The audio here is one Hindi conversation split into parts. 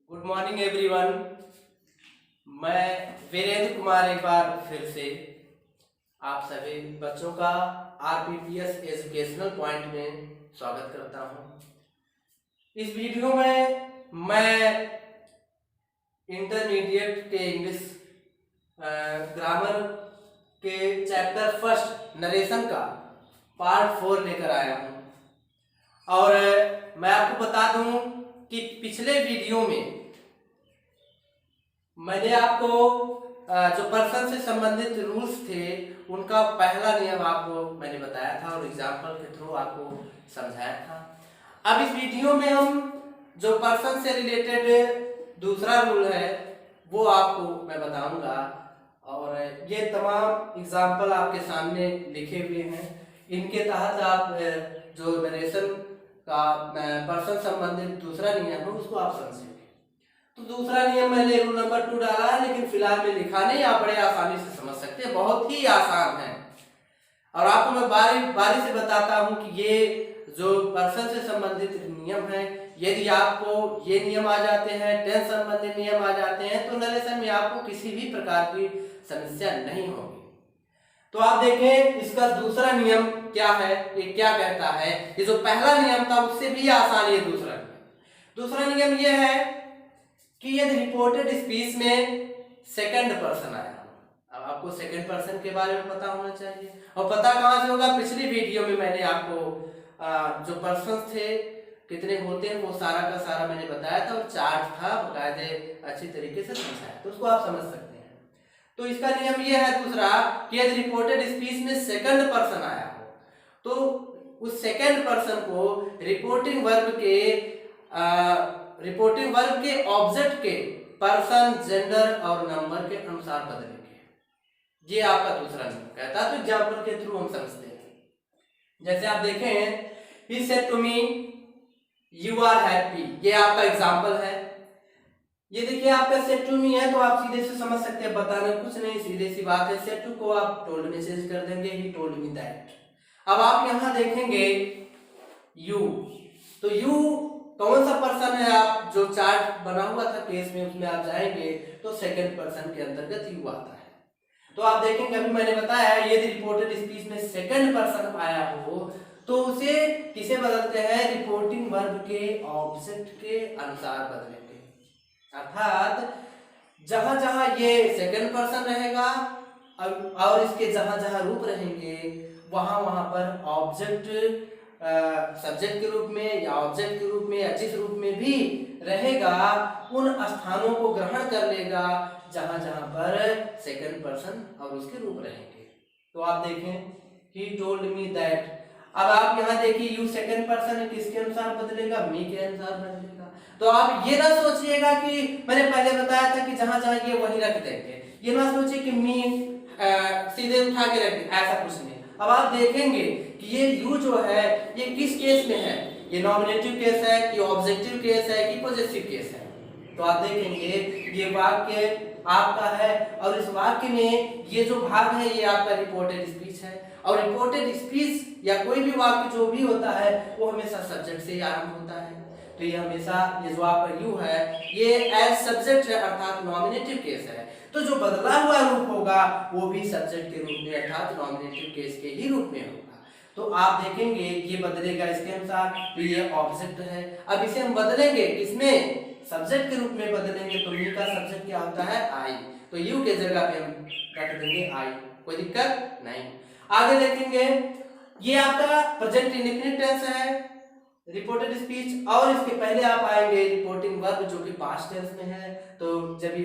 Good morning everyone. मैं वीरेंद्र कुमार एक बार फिर से आप सभी बच्चों का आरपीपीएस एजुकेशनल पॉइंट में स्वागत करता हूं। इस वीडियो में मैं इंटरमीडिएट के इंग्लिश ग्रामर के चैप्टर फर्स्ट नरेशन का पार्ट 4 लेकर आया हूं। और मैं आपको बता दूं कि पिछले वीडियो में मैंने आपको जो पर्सन से संबंधित रूल्स थे उनका पहला नियम आपको मैंने बताया था और एग्जाम्पल के थ्रू आपको समझाया था। अब इस वीडियो में हम जो पर्सन से रिलेटेड दूसरा रूल है वो आपको मैं बताऊंगा और ये तमाम एग्जाम्पल आपके सामने लिखे हुए हैं। इनके तहत आप जो नरेशन का पर्सन संबंधित दूसरा नियम है उसको आप समझेंगे। तो दूसरा नियम मैंने रूल नंबर 2 डाला है, लेकिन फिलहाल में लिखा नहीं, आप बड़े आसानी से समझ सकते हैं, बहुत ही आसान है। और आपको मैं बारी बारी से बताता हूं कि ये जो पर्सन से संबंधित नियम है, यदि आपको ये नियम आ जाते हैं, टेंस संबंधित नियम आ जाते हैं, तो नरेशन में आपको किसी भी प्रकार की समस्या नहीं होगी। तो आप देखें इसका दूसरा नियम क्या है, ये क्या कहता है। ये जो पहला नियम था उससे भी आसान है दूसरा नियम ये है कि यदि रिपोर्टेड स्पीच में सेकंड पर्सन आया, अब आपको सेकंड पर्सन के बारे में पता होना चाहिए। और पता कहां से होगा, पिछली वीडियो में मैंने आपको जो पर्सन थे कितने होते हैं वो सारा का सारा मैंने बताया था और चार्ट था बकायदे अच्छी तरीके से समझाया, तो उसको आप समझ सकते हैं। तो इसका नियम ये है दूसरा कि यदि रिपोर्टेड स्पीच में सेकंड पर्सन आया हो तो उस सेकंड पर्सन को रिपोर्टिंग वर्ब के ऑब्जेक्ट के पर्सन, जेंडर और नंबर के अनुसार बदलेंगे। ये आपका दूसरा नियम कहता है। तो एग्जांपल के थ्रू हम समझते हैं। जैसे आप देखें, he said to me you are happy, ये आपका एग्जांपल है। ये देखिए आपका सेट टू मी है तो आप सीधे से समझ सकते हैं, बताने कुछ नहीं, सीधे सी बात है। सेट टू को आप टोल्ड में चेंज कर देंगे, ही टोल्ड मी दैट। अब आप यहां देखेंगे यू, तो यू कौन सा पर्सन है, आप जो चार्ट बना हुआ था केस में उसमें आप जाएंगे तो सेकंड पर्सन के अंतर्गत यू आता है। तो आप देखेंगे अभी मैंने बताया यदि रिपोर्टेड स्पीच में सेकंड पर्सन आया हो तो उसे किसे बदलते हैं, रिपोर्टिंग वर्ब के ऑब्जेक्ट के अनुसार बदलेंगे। अर्थात जहां जहां ये सेकंड पर्सन रहेगा और इसके जहां जहां रूप रहेंगे वहां वहां पर ऑब्जेक्ट सब्जेक्ट के रूप में या ऑब्जेक्ट के रूप में या जिस रूप में भी रहेगा उन स्थानों को ग्रहण कर लेगा जहां जहां पर सेकंड पर्सन और उसके रूप रहेंगे। तो आप देखें he told me that। अब आप यहां देखिए यू सेकंड पर्सन किसके अनुसार बदलेगा, मी के अनुसार बदलेगा। तो आप ये ना सोचिएगा कि मैंने पहले बताया था कि जहां जहां ये वही रख देंगे, ये ना सोचिए कि मी सीधे उठा के रख दे, ऐसा कुछ नहीं। अब आप देखेंगे कि ये यू जो है ये किस केस में है, ये नॉमिनेटिव केस है कि ऑब्जेक्टिव केस है कि पॉजिटिव केस है। तो आप देखेंगे ये वाक्य आपका है और इस वाक्य में ये जो भाग है ये आपका रिपोर्टेड स्पीच है। और रिपोर्टेड स्पीच या कोई भी वाक्य जो भी होता है वो हमेशा सब्जेक्ट से ही आरंभ होता है। तो ये हमेशा ये जो आपका यू है ये एज सब्जेक्ट है अर्थात नॉमिनेटिव केस है। तो जो बदला हुआ रूप होगा वो भी सब्जेक्ट के रूप में अर्थात नॉमिनेटिव केस के ही रूप में होगा। तो आप देखेंगे ये बदलेगा इसके अनुसार, तो ये ऑब्जेक्ट है। अब इसे हम बदलेंगे किसमें, सब्जेक्ट के रूप में बदलेंगे। तो यू का सब्जेक्ट क्या होता है, आई, तो यू के जगह पे हम रख देंगे आई, कोई दिक्कत नहीं। आगे देखेंगे ये आपका प्रेजेंट इंडेफिनिट टेंस है रिपोर्टेड स्पीच, और इसके पहले आप आएंगे रिपोर्टिंग वर्ब जो कि पास्ट टेंस में है। तो जब ये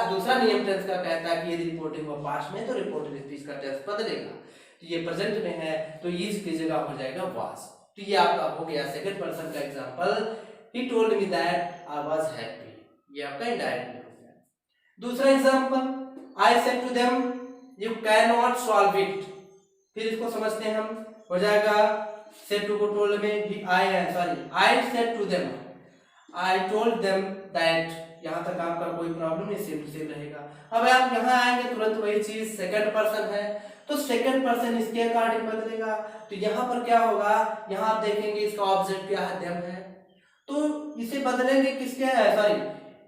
दूसरा नियम टेंस का कहता है कि यदि रिपोर्टिंग वर्ब पास्ट में तो रिपोर्टेड स्पीच का टेंस बदलेगा। तो ये प्रेजेंट में है तो इज की जगह हो जाएगा वाज। तो ये आपका हो गया सेकंड पर्सन का example, he told me that I was happy, ये आपका इनडायरेक्ट हो गया। दूसरा example, I said to them you cannot solve it। फिर इसको समझते हैं हम, हो जाएगा said to को told में I said to them, I told them that, यहाँ तक आपका कोई प्रॉब्लम नहीं, सेम टू सेम रहेगा। अब आप यहाँ आएंगे तुरंत वही चीज, सेकंड पर्सन है तो सेकंड पर्सन इसके अकॉर्डिंग बदलेगा। तो यहाँ पर क्या होगा, यहाँ आप देखेंगे इसका ऑब्जेक्ट क्या है, देम है, तो इसे बदलेंगे किसके है,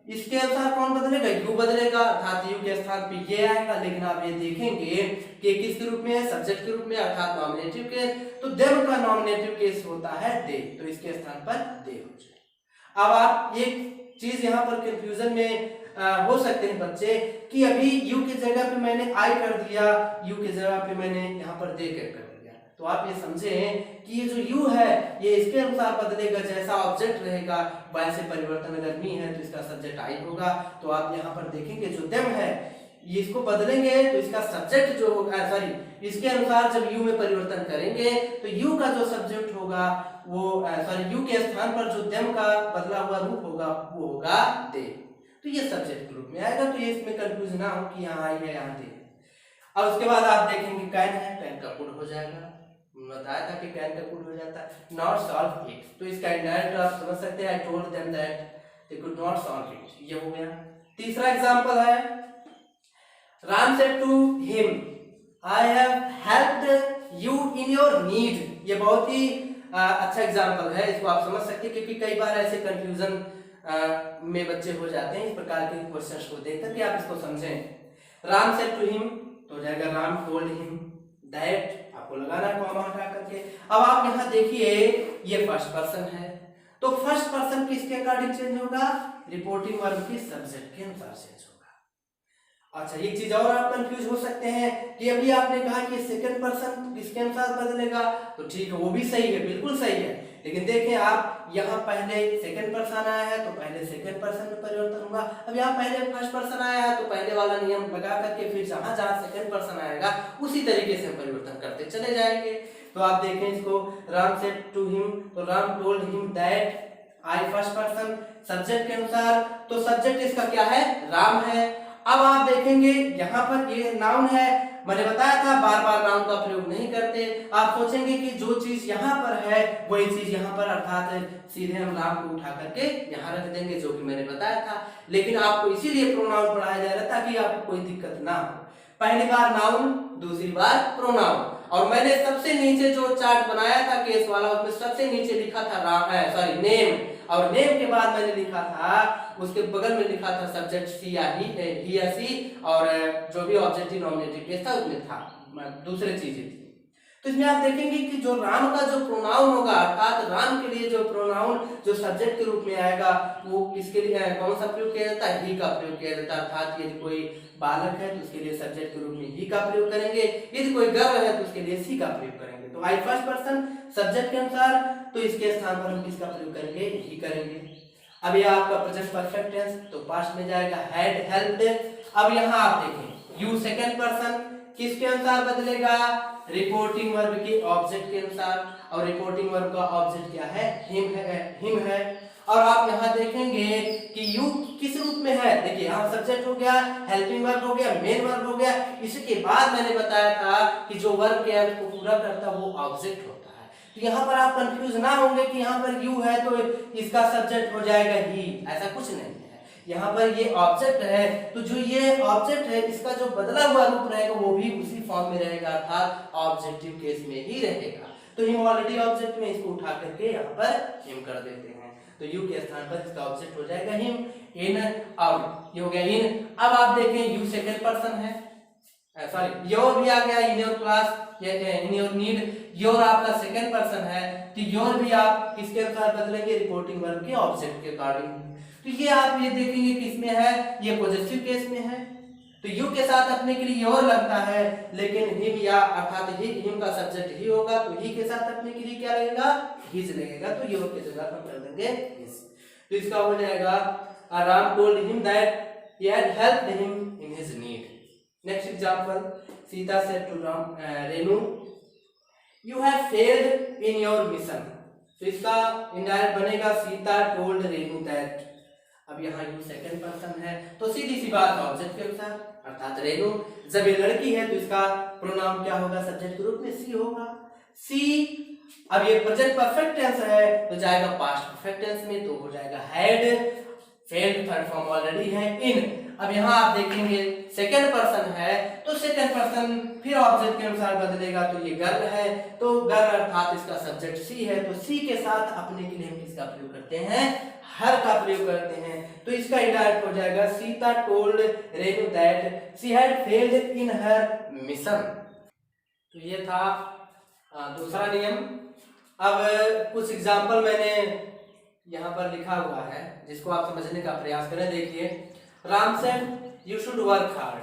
इसके अनुसार कौन बदलेगा, यू बदलेगा, अर्थात यू के स्थान पे ये आएगा। लेकिन आप ये देखेंगे कि किसके रूप में है, सब्जेक्ट के रूप में, अर्थात नॉमिनेटिव केस। तो देम का नॉमिनेटिव केस होता है दे, तो इसके स्थान पर दे हो जाए। अब आप एक चीज यहाँ पर कंफ्यूजन में हो सकते हैं बच्चे कि अभी यू की जगह पे मैंने आई कर दिया, यू की जगह पे मैंने यहाँ पर दे कर दिया। तो आप ये समझें कि ये जो यू है ये इसके अनुसार बदलेगा, जैसा ऑब्जेक्ट रहेगा वैसे परिवर्तन। अगर मी है तो इसका सब्जेक्ट आई होगा। तो आप यहाँ पर देखेंगे जो देम है ये इसको बदलेंगे तो इसका सब्जेक्ट जो होगा, सॉरी इसके अनुसार जब यू में परिवर्तन करेंगे तो यू का जो सब्जेक्ट होगा वो यू के स्थान पर जो देम का बदला हुआ रूप होगा वो होगा दे। तो ये सब्जेक्ट के रूप में आएगा। तो ये इसमें कंफ्यूज ना हो कि यहाँ आई है यहाँ दे। अब उसके बाद आप देखेंगे कैन है, कैन का कुड हो जाएगा। बताया था कि कैन का कुड हो जाता है नॉट सॉल्व इट। तो इसका इंडायरेक्ट आप समझ सकते हैं, I told them that they could not solve it, ये हो गया। तीसरा एग्जांपल है Ram said to him I have helped you in your need. ये बहुत ही अच्छा एग्जांपल है, इसको आप समझ सकते हैं क्योंकि कई बार ऐसे कंफ्यूजन में बच्चे हो जाते हैं इस प्रकार के क्वेश्चंस को देख करके। आप इसको समझें। राम सेड टू हिम तो हो जाएगा राम टोल्ड हिम दैट, आपको लगाना है कॉमा हटा करके। अब आप यहाँ देखिए ये फर्स्ट पर्सन है, तो फर्स्ट पर्सन किसके अकॉर्डिंग चेंज होगा, रिपोर्टिंग वर्ब के सब्जेक्ट के अनुसार चेंज होगा। अच्छा एक चीज और आप कंफ्यूज हो सकते हैं कि अभी आपने कहा कि सेकंड पर्सन किसके अनुसार बदलेगा, तो ठीक है वो भी सही है, बिल्कुल सही है। लेकिन देखें आप यहाँ पहले सेकंड पर्सन आया है तो पहले सेकंड पर्सन में परिवर्तन होगा। अब यहाँ पहले फर्स्ट पर्सन आया है तो पहले वाला नियम लगा करके फिर जहां जहां सेकंड पर्सन आएगा उसी तरीके से हम परिवर्तन करते चले जाएंगे। तो आप देखें इसको, राम सेड टू हिम तो Ram told him that I first person subject के अनुसार, तो सब्जेक्ट इसका क्या है, राम है। अब आप देखेंगे यहाँ पर ये नाउन है, मैंने बताया था बार बार नाउन का प्रयोग नहीं करते। आप सोचेंगे कि जो चीज यहाँ पर है वही चीज यहाँ पर, अर्थात सीधे हम राम को उठा करके यहाँ रख देंगे, जो कि मैंने बताया था। लेकिन आपको इसीलिए प्रोनाउन पढ़ाया जा रहा था ताकि आपको कोई दिक्कत ना हो। पहली बार नाउन, दूसरी बार प्रोनाउन। और मैंने सबसे नीचे जो चार्ट बनाया था केस वाला, उसमें सबसे नीचे लिखा था राम है, सॉरी नेम, और नेम के बाद मैंने लिखा था उसके बगल में लिखा था सब्जेक्ट सी या ही या सी, और जो भी ऑब्जेक्टिव नॉमिनेटिव केस था उसमें था दूसरी चीजें थी। तो इसमें आप देखेंगे कि जो राम का जो प्रोनाउन होगा, अर्थात राम के लिए जो प्रोनाउन जो सब्जेक्ट के रूप में आएगा वो किसके लिए कौन सा प्रयोग किया जाता है, ही का प्रयोग किया जाता है। अर्थात यदि कोई बालक है तो उसके लिए सब्जेक्ट के रूप में ही का प्रयोग करेंगे, यदि कोई गर्व है तो उसके लिए सी का प्रयोग करेंगे। तो आई फर्स्ट पर्सन सब्जेक्ट के अनुसार, तो इसके स्थान पर हम किसका प्रयोग करेंगे, ही करेंगे। अब ये आपका प्रेजेंट परफेक्ट टेंस, तो पास्ट में जाएगा हैड हेल्प्ड। अब यहाँ आप देखें यू सेकंड पर्सन किसके अनुसार बदलेगा, रिपोर्टिंग वर्ब के ऑब्जेक्ट के अनुसार, और रिपोर्टिंग वर्ब का ऑब्जेक्ट क्या है, हिम है। और आप यहाँ देखेंगे कि यू किस रूप में है, देखिए यहाँ सब्जेक्ट हो गया, हेल्पिंग वर्ब हो गया, मेन वर्ब हो गया। इसके बाद मैंने बताया था कि जो वर्ब के अर्थ को पूरा करता है वो ऑब्जेक्ट होता है। तो यहाँ पर आप कंफ्यूज ना होंगे कि यहाँ पर यू है तो इसका सब्जेक्ट हो जाएगा ही, ऐसा कुछ नहीं है। यहाँ पर ये ऑब्जेक्ट है, तो जो ये ऑब्जेक्ट है इसका जो बदला हुआ रूप रहेगा वो भी उसी फॉर्म में रहेगा, अर्थात ऑब्जेक्टिव केस में ही रहेगा। तो हिम ऑलरेडी ऑब्जेक्ट में, इसको उठा करके यहाँ पर हिम कर देते हैं, तो यू के स्थान पर इसका ऑब्जेक्ट हो जाएगा हिम। इन, और ये हो गया इन। अब आप देखें यू सेकंड पर्सन है, सॉरी योर भी आ गया, in your class, in your need, your आपका सेकंड पर्सन है, तो योर भी आप किसके अनुसार बदलेंगे, रिपोर्टिंग वर्ब के ऑब्जेक्ट के अकॉर्डिंग। तो ये आप ये देखेंगे किसमें है, ये पॉजिटिव केस में है, तो यू के साथ अपने के लिए योर लगता है, लेकिन हिम या अर्थात हिम का सब्जेक्ट ही होगा, तो ही के साथ अपने के लिए क्या लगेगा, हिज लगेगा, तो योर के जगह पर कर देंगे हिज। तो इसका हो जाएगा Ram told him that he had helped him in his need. Next example, Sita said to Renu, you have failed in your mission. तो इसका इंडायरेक्ट बनेगा सीता टोल्ड रेनू दैट। अब यहाँ यू सेकंड पर्सन है, तो सीधी सी बात ऑब्जेक्ट के अनुसार, अर्थात रेनू। जब ये लड़की है तो इसका प्रोनाउन क्या होगा, सब्जेक्ट के रूप में सी होगा, सी। अब ये प्रेजेंट परफेक्ट टेंस है तो जाएगा पास्ट परफेक्ट टेंस में, तो हो जाएगा had failed third form already है इन। अब यहाँ आप देखेंगे सेकंड पर्सन है तो सेकंड पर्सन फिर ऑब्जेक्ट के अनुसार बदलेगा, तो ये गर्ल है तो गर्ल अर्थात इसका सब्जेक्ट सी है, तो सी के साथ अपने के लिए हम किसका प्रयोग करते हैं, हर का प्रयोग करते हैं। तो इसका इनडायरेक्ट हो जाएगा Sita told Renu that she had failed in her mission. तो ये था दूसरा नियम। अब कुछ एग्जाम्पल मैंने यहाँ पर लिखा हुआ है जिसको आप समझने का प्रयास करें। देखिए, Ram said you should work hard,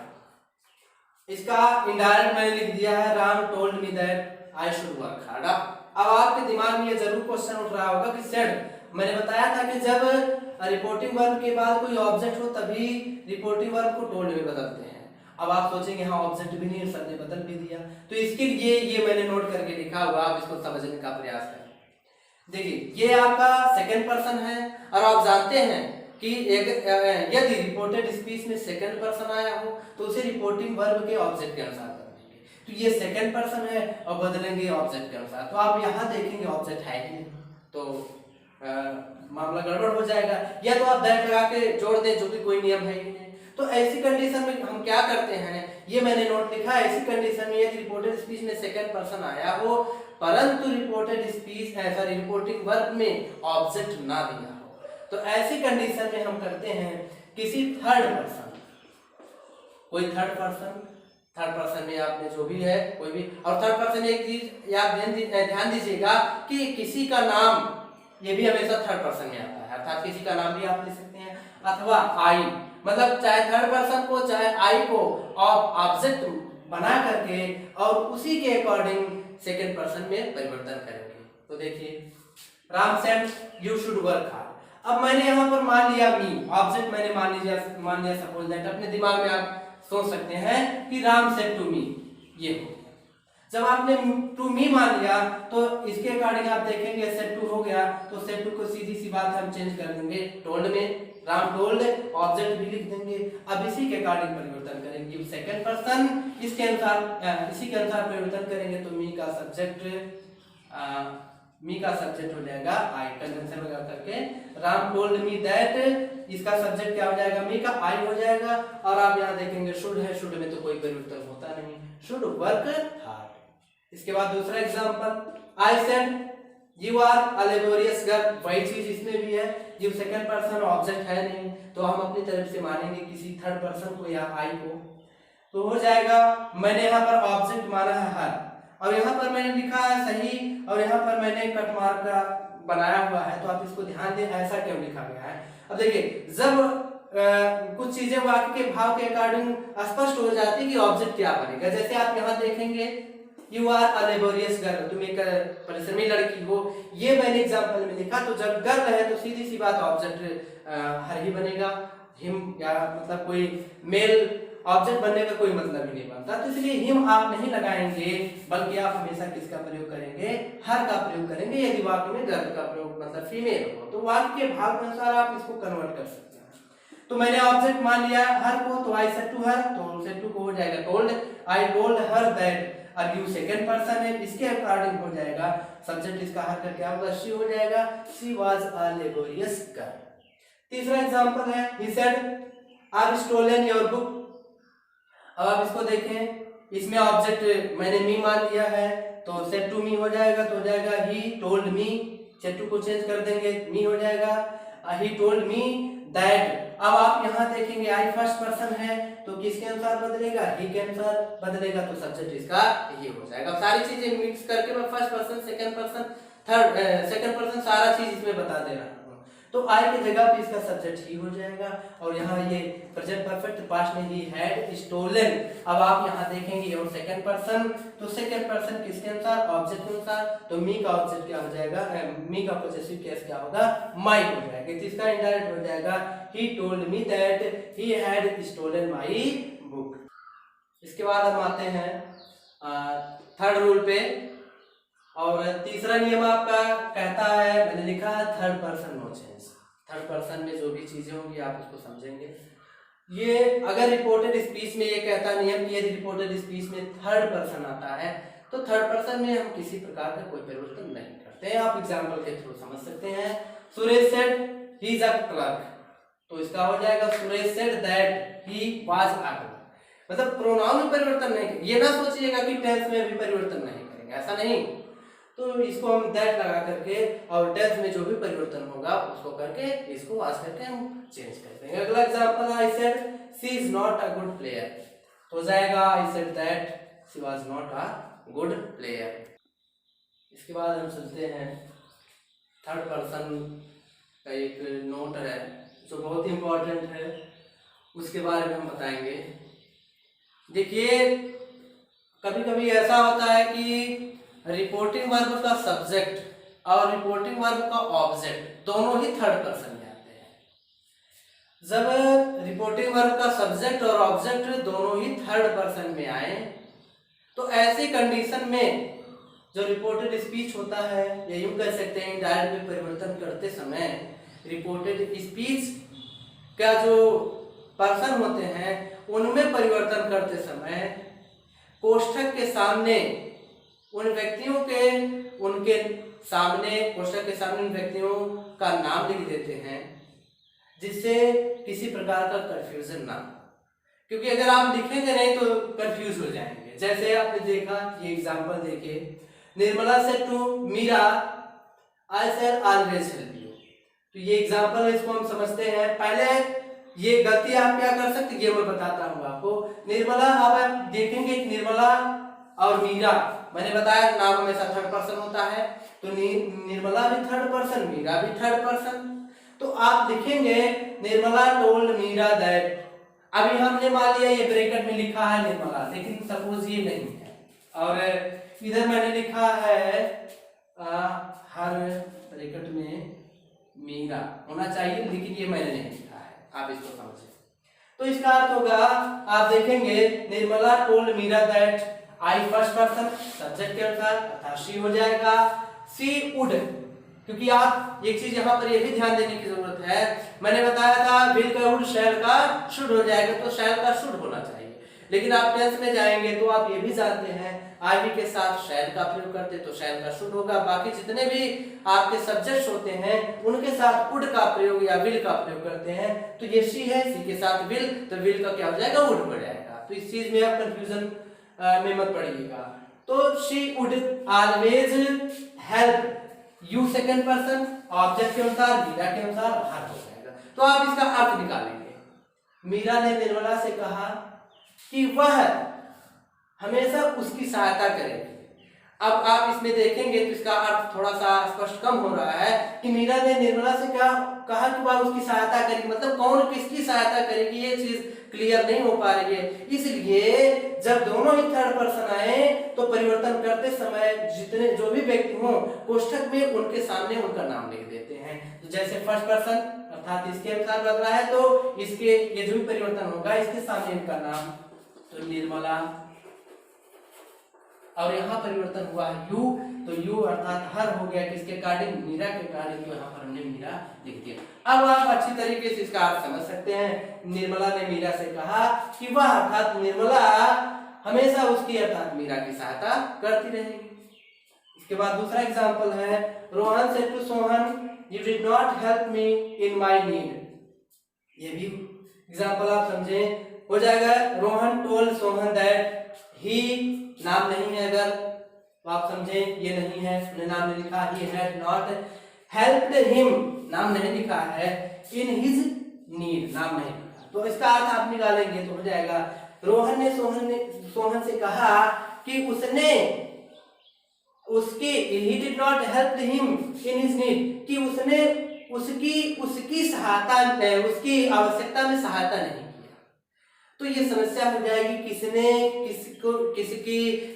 इसका इनडायरेक्ट मैंने लिख दिया है Ram told me that I should work hard. अब आपके दिमाग में ये जरूर क्वेश्चन उठ रहा होगा कि सेड, मैंने बताया था कि जब रिपोर्टिंग वर्ब के बाद कोई ऑब्जेक्ट हो तभी रिपोर्टिंग वर्ब को टोल्ड में बदलते हैं। अब आप सोचेंगे हाँ ऑब्जेक्ट भी नहीं, सर ने बदल भी दिया, तो इसके लिए ये मैंने नोट करके लिखा हुआ, आप इसको समझने का प्रयास करें। देखिए, ये आपका सेकंड पर्सन है और आप जानते हैं कि यदि रिपोर्टेड स्पीच में सेकंड पर्सन आया हो तो उसे रिपोर्टिंग वर्ब के ऑब्जेक्ट के अनुसार बदलेंगे। तो ये सेकंड पर्सन है और बदलेंगे ऑब्जेक्ट के अनुसार। तो आप यहाँ देखेंगे ऑब्जेक्ट है ही नहीं, तो मामला गड़बड़ हो जाएगा, या तो आप दैट लगा के जोड़ दें जो कि कोई नियम है ही नहीं। तो ऐसी कंडीशन में हम क्या करते हैं, ये मैंने नोट लिखा है, ऐसी कंडीशन में यदि रिपोर्टेड स्पीच में सेकंड पर्सन आया हो परंतु reported speech sorry reporting verb में ऑब्जेक्ट ना दिया हो, तो ऐसी कंडीशन में हम करते हैं किसी थर्ड पर्सन, कोई थर्ड पर्सन में आपने जो भी है कोई भी, और थर्ड पर्सन एक चीज आप ध्यान दीजिएगा कि किसी का नाम ये भी हमेशा थर्ड पर्सन में आता है, अर्थात किसी का नाम भी आप ले सकते हैं, अथवा आई, मतलब चाहे थर्ड पर्सन को चाहे आई को ऑब्जेक्ट बना करके और उसी के अकॉर्डिंग सेकंड पर्सन में परिवर्तन करेंगे। तो देखिए, Ram said you should work hard. अब मैंने यहाँ पर मान लिया मी, ऑब्जेक्ट मैंने मान लिया सपोज दैट, अपने दिमाग में आप सोच सकते हैं कि राम सेड टू मी, ये हो। जब आपने टू मी मान लिया तो इसके अकॉर्डिंग आप देखेंगे सेड टू हो गया, तो सेड टू को सीधी सी बात हम चेंज कर देंगे टोल्ड में, राम टोल्ड, ऑब्जेक्ट भी लिख देंगे। अब इसी के अकॉर्डिंग परिवर्तन करेंगे, सेकंड पर्सन इसके अनुसार इसी के अनुसार परिवर्तन करेंगे, तो मी का सब्जेक्ट हो जाएगा आई, कंजंक्शन लगा करके राम टोल्ड मी दैट, इसका सब्जेक्ट क्या हो जाएगा, मी का आई हो जाएगा। और आप यहाँ देखेंगे शुड है, शुड में तो कोई परिवर्तन होता नहीं, शुड वर्क हार्ड। इसके बाद दूसरा example, I said you are a laborious girl, वही चीज इसमें भी है, जब सेकंड पर्सन ऑब्जेक्ट है नहीं तो हम अपनी तरफ से मानेंगे किसी थर्ड पर्सन को या आई को, तो हो जाएगा मैंने यहाँ पर ऑब्जेक्ट माना है हर, और यहाँ पर मैंने लिखा है सही और यहाँ पर मैंने कट मार्क का बनाया हुआ है, तो आप इसको ध्यान दें ऐसा क्यों लिखा गया है। अब देखिए, जब कुछ चीजें वाक्य के भाव के अकॉर्डिंग स्पष्ट हो जाती है कि ऑब्जेक्ट क्या बनेगा, जैसे आप यहाँ देखेंगे you are a laborious girl, तुम एक परिश्रमी लड़की हो, ये मैंने एग्जांपल में लिखा, तो जब गर्ल है तो सीधी सी बात ऑब्जेक्ट हर ही बनेगा, हिम या मतलब कोई मेल ऑब्जेक्ट बनने का कोई मतलब ही नहीं बनता, तो इसलिए हिम आप नहीं लगाएंगे, बल्कि आप हमेशा किसका प्रयोग करेंगे, हर का प्रयोग करेंगे। यदि वाक्य में गर्ल का प्रयोग मतलब फीमेल हो तो वाक्य के भाव के अनुसार आप इसको कन्वर्ट कर सकते हैं। तो मैंने ऑब्जेक्ट मान लिया हर को, तो आई सेड टू हर, तो सेड टू को हो जाएगा told, I told her that, अब यू सेकंड पर्सन है, इसके अकॉर्डिंग हो जाएगा सब्जेक्ट इसका हर का क्या होगा, शी हो जाएगा, she was a laborious girl. तीसरा एग्जांपल है, he said I have stolen your book. अब आप इसको देखें, इसमें ऑब्जेक्ट मैंने मी मान लिया है तो सेड टू मी हो जाएगा, तो हो जाएगा he told me, said to को चेंज कर देंगे मी हो जाएगा, ही टोल्ड मी दैट। अब आप यहाँ देखेंगे आई फर्स्ट पर्सन है तो किसके अनुसार बदलेगा, ही के अनुसार बदलेगा, तो सब्जेक्ट इसका ये हो जाएगा। सारी चीजें मिक्स करके मैं first person second person third second person सारा चीज इसमें बता दे रहा हूँ, तो आई की जगह पे इसका सब्जेक्ट ही हो जाएगा, और यहाँ ये प्रेजेंट परफेक्ट पास्ट में ही हैड स्टोलन। अब आप यहाँ देखेंगे और सेकंड पर्सन, तो सेकंड पर्सन किसके अनुसार, ऑब्जेक्ट के अनुसार, तो मी का ऑब्जेक्ट क्या हो जाएगा, मी का पोजेसिव केस क्या होगा, माई हो जाएगा, तो इसका इनडायरेक्ट हो जाएगा he told me that he had stolen my book. इसके बाद हम आते हैं थर्ड रूल पे, और तीसरा नियम आपका कहता है, मैंने लिखा है third person no change. Third person में जो भी चीजें होंगी आप उसको समझेंगे। ये अगर रिपोर्टेड स्पीच में ये कहता नियम कि यदि रिपोर्टेड स्पीच में थर्ड पर्सन आता है तो थर्ड पर्सन में हम किसी प्रकार का कोई परिवर्तन नहीं करते हैं। आप एग्जाम्पल के थ्रू समझ सकते हैं। Suresh said he is a clerk, तो इसका हो जाएगा Suresh said that he was at work. मतलब प्रोनाउन में परिवर्तन नहीं, ये ना सोचिएगा कि टेंस में भी परिवर्तन नहीं करेंगे, ऐसा नहीं। तो इसको हम दैट लगा करके और टेंस में जो भी परिवर्तन होगा उसको करके इसको वाज करके हम चेंज कर देंगे। अगला example, I said she is not a good player, तो हो जाएगा I said that she was not a good player. इसके बाद हम चलते हैं थर्ड पर्सन का एक नोट है जो बहुत ही इंपॉर्टेंट है, उसके बारे में हम बताएंगे। देखिए कभी कभी ऐसा होता है कि रिपोर्टिंग वर्ब का सब्जेक्ट और रिपोर्टिंग वर्ब का ऑब्जेक्ट दोनों ही थर्ड पर्सन में आते हैं। जब रिपोर्टिंग वर्ब का सब्जेक्ट और ऑब्जेक्ट दोनों ही थर्ड पर्सन में आए तो ऐसी कंडीशन में जो रिपोर्टेड स्पीच होता है, या यूं कह सकते हैं डायरेक्ट में परिवर्तन करते समय रिपोर्टेड स्पीच का जो पर्सन होते हैं उनमें परिवर्तन करते समय कोष्ठक के सामने उन व्यक्तियों के उनके सामने कोष्ठक के सामने उन व्यक्तियों का नाम लिख देते हैं जिससे किसी प्रकार का कंफ्यूजन ना हो, क्योंकि अगर आप लिखेंगे नहीं तो कंफ्यूज हो जाएंगे। जैसे आपने देखा, ये एग्जांपल देखिए, Nirmala said to Meera I shall always help you. तो ये एग्जांपल है, इसको हम समझते हैं। पहले ये गलती आप क्या कर सकते हैं ये मैं बताता हूँ आपको। निर्मला, अब आप देखेंगे कि निर्मला और मीरा, मैंने बताया नाम हमेशा थर्ड पर्सन होता है, तो निर्मला भी थर्ड पर्सन, मीरा भी थर्ड पर्सन। तो आप लिखेंगे निर्मला टोल्ड मीरा दैट, अभी हमने मान लिया ये ब्रैकेट में लिखा है निर्मला, लेकिन सपोज ये नहीं है, और इधर मैंने लिखा है हर ब्रैकेट में मीरा होना चाहिए, लेकिन ये मैंने नहीं लिखा है, आप इसको समझे। तो इसका अर्थ होगा, आप देखेंगे Nirmala told Meera that, I first person subject के अनुसार अर्थात शी हो जाएगा, शी वुड, क्योंकि आप एक चीज यहाँ पर ये भी ध्यान देने की जरूरत है, मैंने बताया था विल का वुड शैल का शुड हो जाएगा, तो शैल का शुड होना चाहिए। लेकिन आप टेंस में जाएंगे तो आप ये भी जानते हैं आई के साथ शैल का प्रयोग करते तो शैल का शुड होगा, बाकी जितने भी आपके सब्जेक्ट्स होते हैं उनके साथ वुड का प्रयोग या विल का प्रयोग करते हैं। तो ये शी है, शी के साथ विल, तो विल का क्या हो जाएगा, वुड हो जाएगा। तो इस चीज में आप कंफ्यूजन में मत पड़िएगा। तो she would always help you second person, object के अनुसार मीरा के अनुसार हर हो जाएगा। तो आप इसका अर्थ निकालेंगे। मीरा ने निर्मला से कहा कि वह हमेशा उसकी सहायता करेगी। अब आप इसमें देखेंगे तो इसका अर्थ थोड़ा सा स्पष्ट कम हो रहा है कि मीरा ने निर्मला से क्या कहा कि वह उसकी सहायता करेगी, मतलब कौन किसकी सहायता करेगी ये चीज क्लियर नहीं हो पा रही है। इसलिए जब दोनों ही थर्ड पर्सन आए तो परिवर्तन करते समय जितने जो भी व्यक्ति हों कोष्ठक में उनके सामने उनका नाम लिख देते हैं। तो जैसे फर्स्ट पर्सन अर्थात इसके अनुसार बदला है तो इसके ये जो भी परिवर्तन होगा इसके सामने इनका नाम, तो निर्मला, और यहाँ परिवर्तन हुआ है यू, तो यू अर्थात हर हो गया किसके अकॉर्डिंग, मीरा के अकॉर्डिंग, तो यहाँ पर हमने मीरा लिख दिया। अब आप अच्छी तरीके से इसका अर्थ समझ सकते हैं। निर्मला ने मीरा से कहा कि वह अर्थात निर्मला हमेशा उसकी अर्थात मीरा की सहायता करती रहेगी। इसके बाद दूसरा एग्जाम्पल है, Rohan said to Sohan you did not help me in my need. ये भी एग्जाम्पल आप समझे, हो जाएगा Rohan told Sohan that he, नाम नहीं है अगर तो आप समझे ये नहीं है, उसने नाम नहीं लिखा, he had not helped him, नाम नहीं लिखा है, इन हिज नीड, नाम नहीं लिखा। तो इसका अर्थ आप निकालेंगे तो हो जाएगा रोहन ने सोहन से कहा कि उसने उसकी, he did not help him in his need, कि उसने उसकी सहायता में, उसकी आवश्यकता में सहायता नहीं किया। तो ये समस्या हो जाएगी, किसने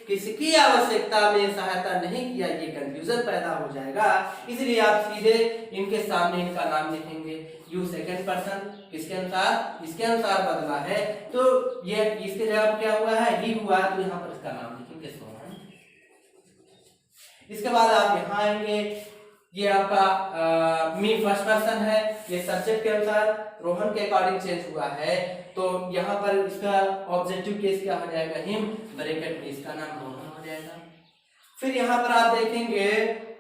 किसकी आवश्यकता में सहायता नहीं किया, ये कंफ्यूजन पैदा हो जाएगा। इसलिए आप सीधे इनके सामने इनका नाम लिखेंगे, यू सेकंड पर्सन किसके अनुसार, इसके अनुसार बदला है, तो ये इसके जवाब क्या हुआ है, ही हुआ, तो यहाँ पर इसका नाम लिखेंगे सोहन। इसके बाद आप यहाँ आएंगे, ये आपका मी फर्स्ट पर्सन है, ये सब्जेक्ट के अनुसार रोहन के अकॉर्डिंग चेंज हुआ है, तो यहाँ पर इसका ऑब्जेक्टिव केस क्या हो जाएगा, हिम, ब्रैकेट में इसका नाम रोहन हो जाएगा। फिर यहाँ पर आप देखेंगे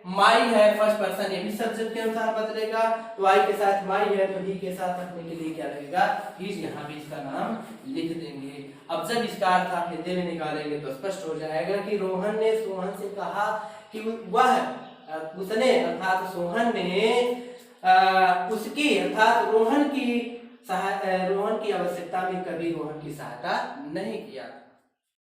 माई है फर्स्ट पर्सन, ये भी सब्जेक्ट के अनुसार बदलेगा। तो आई के साथ माई है तो ही के साथ रखने के लिए क्या रहेगा, ही, यहाँ भी इसका नाम लिख देंगे। अब जब इसका अर्थ आप हिंदी में निकालेंगे तो स्पष्ट हो जाएगा कि रोहन ने सोहन से कहा कि उसने अर्थात सोहन ने उसकी अर्थात रोहन की आवश्यकता में कभी रोहन की सहायता नहीं किया।